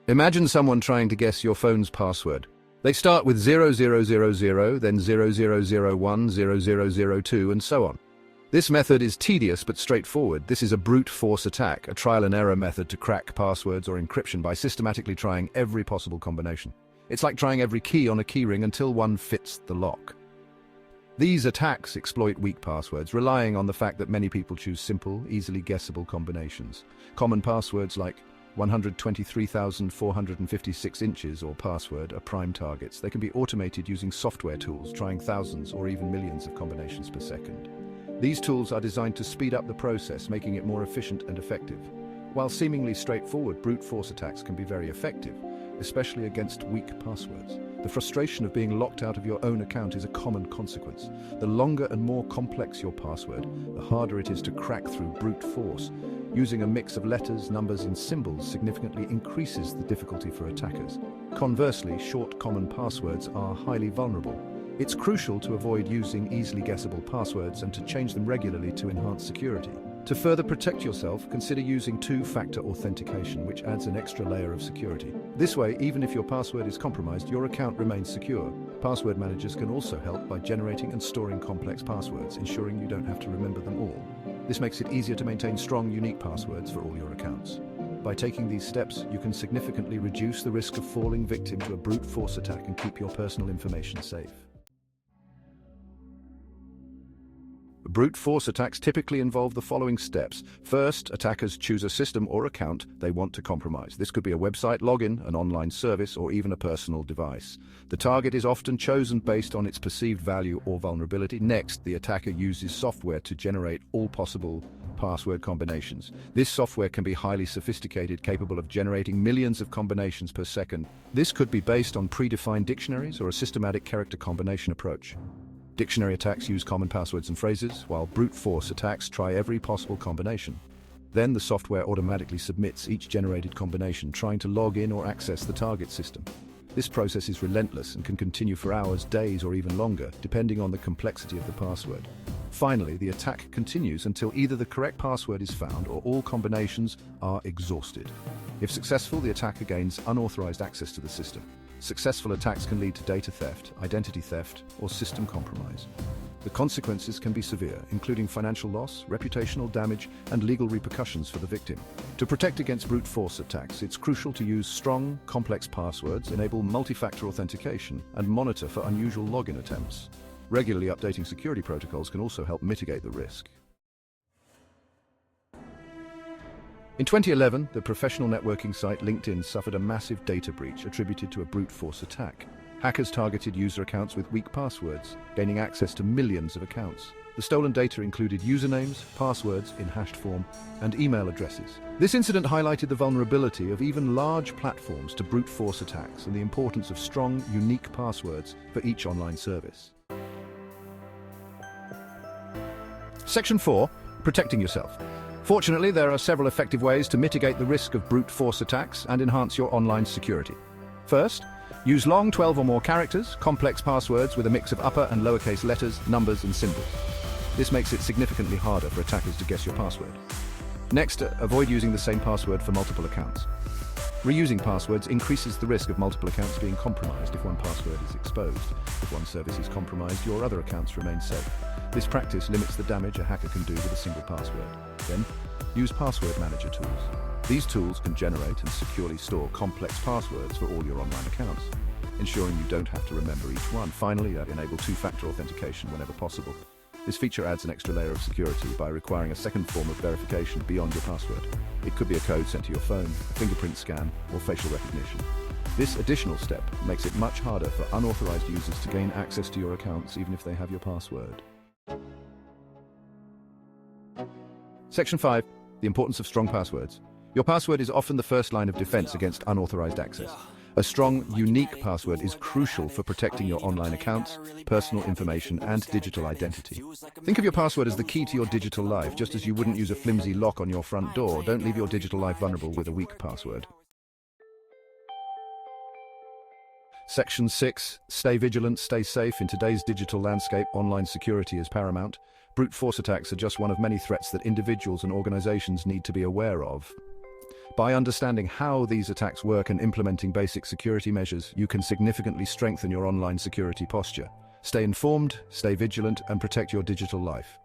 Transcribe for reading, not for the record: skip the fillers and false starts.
Imagine someone trying to guess your phone's password. They start with 0000, then 0001, 0002, and so on. This method is tedious but straightforward. This is a brute force attack, a trial and error method to crack passwords or encryption by systematically trying every possible combination. It's like trying every key on a keyring until one fits the lock. These attacks exploit weak passwords, relying on the fact that many people choose simple, easily guessable combinations. Common passwords like 123,456 inches or password are prime targets. They can be automated using software tools, trying thousands or even millions of combinations per second. These tools are designed to speed up the process, making it more efficient and effective. While seemingly straightforward, brute force attacks can be very effective, especially against weak passwords. The frustration of being locked out of your own account is a common consequence. The longer and more complex your password, the harder it is to crack through brute force. Using a mix of letters, numbers, and symbols significantly increases the difficulty for attackers. Conversely, short common passwords are highly vulnerable. It's crucial to avoid using easily guessable passwords and to change them regularly to enhance security. To further protect yourself, consider using two-factor authentication, which adds an extra layer of security. This way, even if your password is compromised, your account remains secure. Password managers can also help by generating and storing complex passwords, ensuring you don't have to remember them all. This makes it easier to maintain strong, unique passwords for all your accounts. By taking these steps, you can significantly reduce the risk of falling victim to a brute force attack and keep your personal information safe. Brute force attacks typically involve the following steps. First, attackers choose a system or account they want to compromise. This could be a website login, an online service, or even a personal device. The target is often chosen based on its perceived value or vulnerability. Next, the attacker uses software to generate all possible password combinations. This software can be highly sophisticated, capable of generating millions of combinations per second. This could be based on predefined dictionaries or a systematic character combination approach. Dictionary attacks use common passwords and phrases, while brute force attacks try every possible combination. Then the software automatically submits each generated combination, trying to log in or access the target system. This process is relentless and can continue for hours, days, or even longer, depending on the complexity of the password. Finally, the attack continues until either the correct password is found or all combinations are exhausted. If successful, the attacker gains unauthorized access to the system. Successful attacks can lead to data theft, identity theft, or system compromise. The consequences can be severe, including financial loss, reputational damage, and legal repercussions for the victim. To protect against brute force attacks, it's crucial to use strong, complex passwords, enable multi-factor authentication, and monitor for unusual login attempts. Regularly updating security protocols can also help mitigate the risk. In 2011, the professional networking site LinkedIn suffered a massive data breach attributed to a brute force attack. Hackers targeted user accounts with weak passwords, gaining access to millions of accounts. The stolen data included usernames, passwords in hashed form, and email addresses. This incident highlighted the vulnerability of even large platforms to brute force attacks and the importance of strong, unique passwords for each online service. Section 4. Protecting yourself. Fortunately, there are several effective ways to mitigate the risk of brute force attacks and enhance your online security. First, use long 12 or more characters, complex passwords with a mix of upper and lowercase letters, numbers, and symbols. This makes it significantly harder for attackers to guess your password. Next, avoid using the same password for multiple accounts. Reusing passwords increases the risk of multiple accounts being compromised if one password is exposed. If one service is compromised, your other accounts remain safe. This practice limits the damage a hacker can do with a single password. Then, use password manager tools. These tools can generate and securely store complex passwords for all your online accounts, ensuring you don't have to remember each one. Finally, enable two-factor authentication whenever possible. This feature adds an extra layer of security by requiring a second form of verification beyond your password. It could be a code sent to your phone, a fingerprint scan, or facial recognition. This additional step makes it much harder for unauthorized users to gain access to your accounts even if they have your password. Section 5. The importance of strong passwords. Your password is often the first line of defense against unauthorized access. A strong, unique password is crucial for protecting your online accounts, personal information, and digital identity. Think of your password as the key to your digital life, just as you wouldn't use a flimsy lock on your front door. Don't leave your digital life vulnerable with a weak password. Section 6. Stay vigilant, stay safe. In today's digital landscape, online security is paramount. Brute force attacks are just one of many threats that individuals and organizations need to be aware of. By understanding how these attacks work and implementing basic security measures, you can significantly strengthen your online security posture. Stay informed, stay vigilant, and protect your digital life.